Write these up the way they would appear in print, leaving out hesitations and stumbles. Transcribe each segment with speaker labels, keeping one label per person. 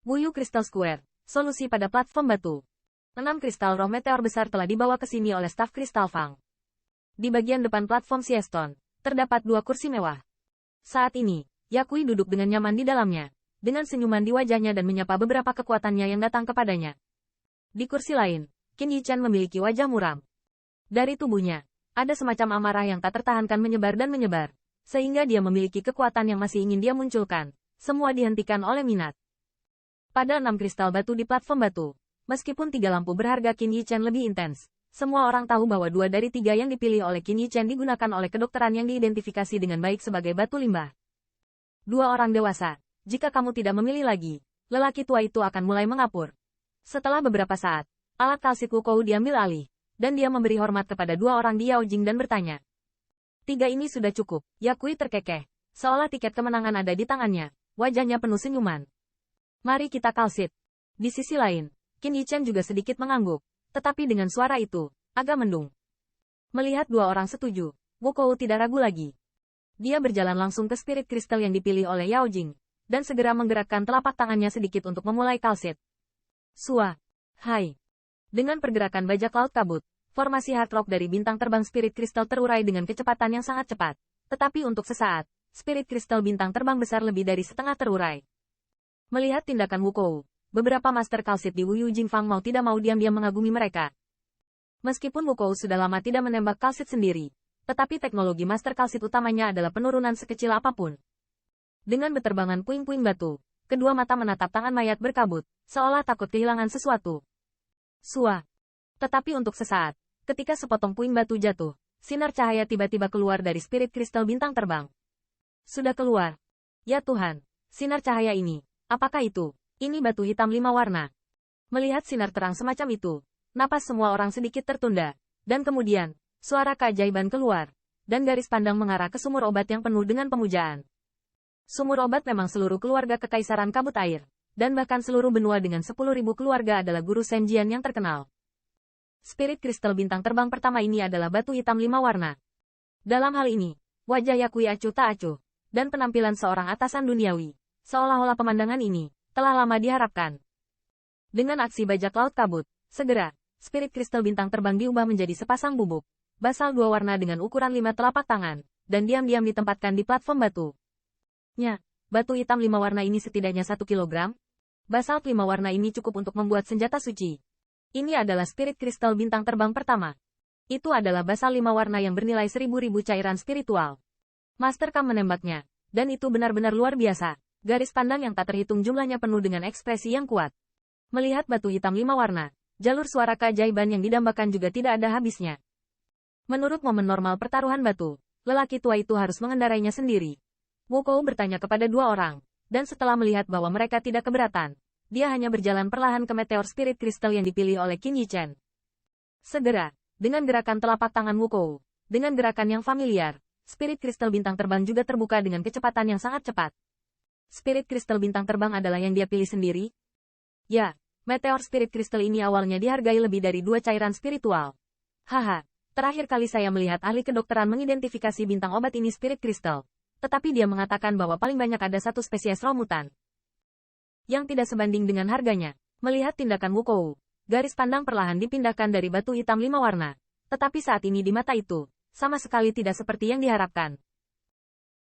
Speaker 1: Wuyu Crystal Square, solusi pada platform batu. 6 kristal roh meteor besar telah dibawa ke sini oleh staf Kristal Fang. Di bagian depan platform Sieston, terdapat 2 kursi mewah. Saat ini, Yakui duduk dengan nyaman di dalamnya, dengan senyuman di wajahnya dan menyapa beberapa kekuatannya yang datang kepadanya. Di kursi lain, Qin Yichan memiliki wajah muram. Dari tubuhnya, ada semacam amarah yang tak tertahankan menyebar dan menyebar, sehingga dia memiliki kekuatan yang masih ingin dia munculkan. Semua dihentikan oleh minat. Pada 6 kristal batu di platform batu, meskipun 3 lampu berharga Qin Yichan lebih intens, semua orang tahu bahwa 2 dari 3 yang dipilih oleh Qin Yichan digunakan oleh kedokteran yang diidentifikasi dengan baik sebagai batu limbah. 2 orang dewasa, jika kamu tidak memilih lagi, lelaki tua itu akan mulai mengapur. Setelah beberapa saat, alat kalsit Wukou diambil alih, dan dia memberi hormat kepada 2 orang di Yao Jing dan bertanya. 3 ini sudah cukup, Yakui terkekeh, seolah tiket kemenangan ada di tangannya, wajahnya penuh senyuman. Mari kita kalsit. Di sisi lain, Qin Yichan juga sedikit mengangguk, tetapi dengan suara itu, agak mendung. Melihat 2 orang setuju, Wukou tidak ragu lagi. Dia berjalan langsung ke spirit kristal yang dipilih oleh Yao Jing, dan segera menggerakkan telapak tangannya sedikit untuk memulai kalsit. Sua. Hai. Dengan pergerakan bajak laut kabut, formasi hard rock dari bintang terbang spirit kristal terurai dengan kecepatan yang sangat cepat. Tetapi untuk sesaat, spirit kristal bintang terbang besar lebih dari setengah terurai. Melihat tindakan Wukou, beberapa master kalsit di Wuyu Jingfang mau tidak mau diam-diam mengagumi mereka. Meskipun Wukou sudah lama tidak menembak kalsit sendiri, tetapi teknologi master kalsit utamanya adalah penurunan sekecil apapun. Dengan beterbangan puing-puing batu, kedua mata menatap tangan mayat berkabut, seolah takut kehilangan sesuatu. Sua. Tetapi untuk sesaat, ketika sepotong puing batu jatuh, sinar cahaya tiba-tiba keluar dari spirit kristal bintang terbang. Sudah keluar. Ya Tuhan, sinar cahaya ini. Apakah itu? Ini batu hitam 5 warna. Melihat sinar terang semacam itu, napas semua orang sedikit tertunda. Dan kemudian, suara keajaiban keluar. Dan garis pandang mengarah ke sumur obat yang penuh dengan pemujaan. Sumur obat memang seluruh keluarga kekaisaran kabut air. Dan bahkan seluruh benua dengan 10.000 keluarga adalah guru Senjian yang terkenal. Spirit kristal bintang terbang pertama ini adalah batu hitam 5 warna. Dalam hal ini, wajah Yakui acuh tak acuh. Dan penampilan seorang atasan duniawi. Seolah-olah pemandangan ini telah lama diharapkan. Dengan aksi bajak laut kabut, segera, spirit kristal bintang terbang diubah menjadi sepasang bubuk. Basal 2 warna dengan ukuran 5 telapak tangan, dan diam-diam ditempatkan di platform batu. Batu hitam 5 warna ini setidaknya 1 kilogram. Basal 5 warna ini cukup untuk membuat senjata suci. Ini adalah spirit kristal bintang terbang pertama. Itu adalah basal 5 warna yang bernilai 1000 cairan spiritual. Master Kam menembaknya, dan itu benar-benar luar biasa. Garis pandang yang tak terhitung jumlahnya penuh dengan ekspresi yang kuat. Melihat batu hitam 5 warna, jalur suara keajaiban yang didambakan juga tidak ada habisnya. Menurut momen normal pertaruhan batu, lelaki tua itu harus mengendarainya sendiri. Wukou bertanya kepada 2 orang, dan setelah melihat bahwa mereka tidak keberatan, dia hanya berjalan perlahan ke meteor spirit kristal yang dipilih oleh Qin Yichan. Segera, dengan gerakan telapak tangan Wukou, dengan gerakan yang familiar, spirit kristal bintang terbang juga terbuka dengan kecepatan yang sangat cepat. Spirit kristal bintang terbang adalah yang dia pilih sendiri? Ya, meteor spirit kristal ini awalnya dihargai lebih dari 2 cairan spiritual. Haha, terakhir kali saya melihat ahli kedokteran mengidentifikasi bintang obat ini spirit kristal. Tetapi dia mengatakan bahwa paling banyak ada 1 spesies roh mutan. Yang tidak sebanding dengan harganya. Melihat tindakan Wukou, garis pandang perlahan dipindahkan dari batu hitam 5 warna. Tetapi saat ini di mata itu, sama sekali tidak seperti yang diharapkan.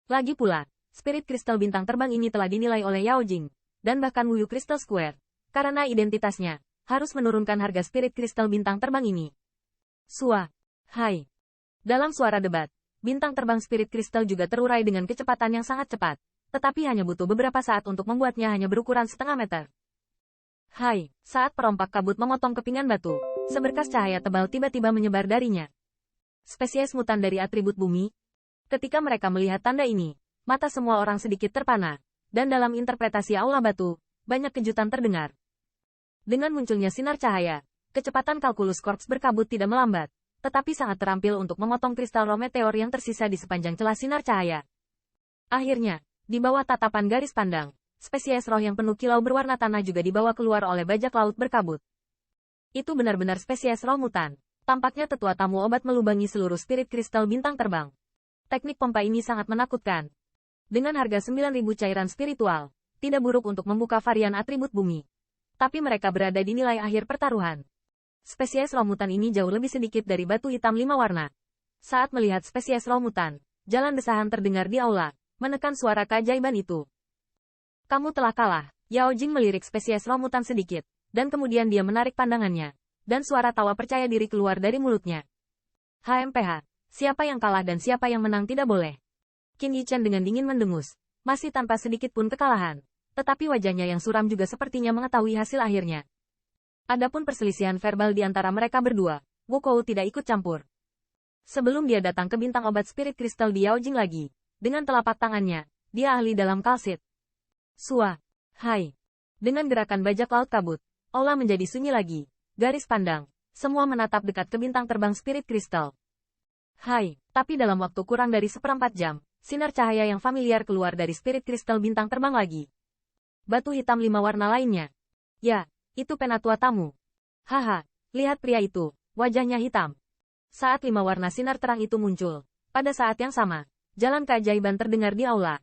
Speaker 1: Lagi pula, spirit kristal bintang terbang ini telah dinilai oleh Yao Jing, dan bahkan Wuyu Crystal Square, karena identitasnya, harus menurunkan harga spirit kristal bintang terbang ini. Sua. Hai. Dalam suara debat, bintang terbang spirit kristal juga terurai dengan kecepatan yang sangat cepat, tetapi hanya butuh beberapa saat untuk membuatnya hanya berukuran setengah meter. Hai. Saat perompak kabut memotong kepingan batu, seberkas cahaya tebal tiba-tiba menyebar darinya. Spesies mutan dari atribut bumi. Ketika mereka melihat tanda ini, mata semua orang sedikit terpana, dan dalam interpretasi aula batu, banyak kejutan terdengar. Dengan munculnya sinar cahaya, kecepatan kalkulus korps berkabut tidak melambat, tetapi sangat terampil untuk memotong kristal roh meteor yang tersisa di sepanjang celah sinar cahaya. Akhirnya, di bawah tatapan garis pandang, spesies roh yang penuh kilau berwarna tanah juga dibawa keluar oleh bajak laut berkabut. Itu benar-benar spesies roh mutan. Tampaknya tetua tamu obat melubangi seluruh spirit kristal bintang terbang. Teknik pompa ini sangat menakutkan. Dengan harga 9.000 cairan spiritual, tidak buruk untuk membuka varian atribut bumi. Tapi mereka berada di nilai akhir pertaruhan. Spesies roh mutan ini jauh lebih sedikit dari batu hitam 5 warna. Saat melihat spesies roh mutan, jalan desahan terdengar di aula, menekan suara keajaiban itu. Kamu telah kalah. Yao Jing melirik spesies roh mutan sedikit, dan kemudian dia menarik pandangannya, dan suara tawa percaya diri keluar dari mulutnya. HMPH, siapa yang kalah dan siapa yang menang tidak boleh. Qin Yichen dengan dingin mendengus, masih tanpa sedikit pun kekalahan. Tetapi wajahnya yang suram juga sepertinya mengetahui hasil akhirnya. Adapun perselisihan verbal di antara mereka berdua, Wu Kou tidak ikut campur. Sebelum dia datang ke bintang obat spirit kristal di Yao Jing lagi, dengan telapak tangannya, dia ahli dalam kalsit. Sua. Hai. Dengan gerakan bajak laut kabut, aula menjadi sunyi lagi. Garis pandang. Semua menatap dekat ke bintang terbang spirit kristal. Hai. Tapi dalam waktu kurang dari seperempat jam, sinar cahaya yang familiar keluar dari spirit kristal bintang terbang lagi. Batu hitam 5 warna lainnya. Ya, itu penatua tamu. Haha, lihat pria itu, wajahnya hitam. Saat 5 warna sinar terang itu muncul, pada saat yang sama, jalan keajaiban terdengar di aula.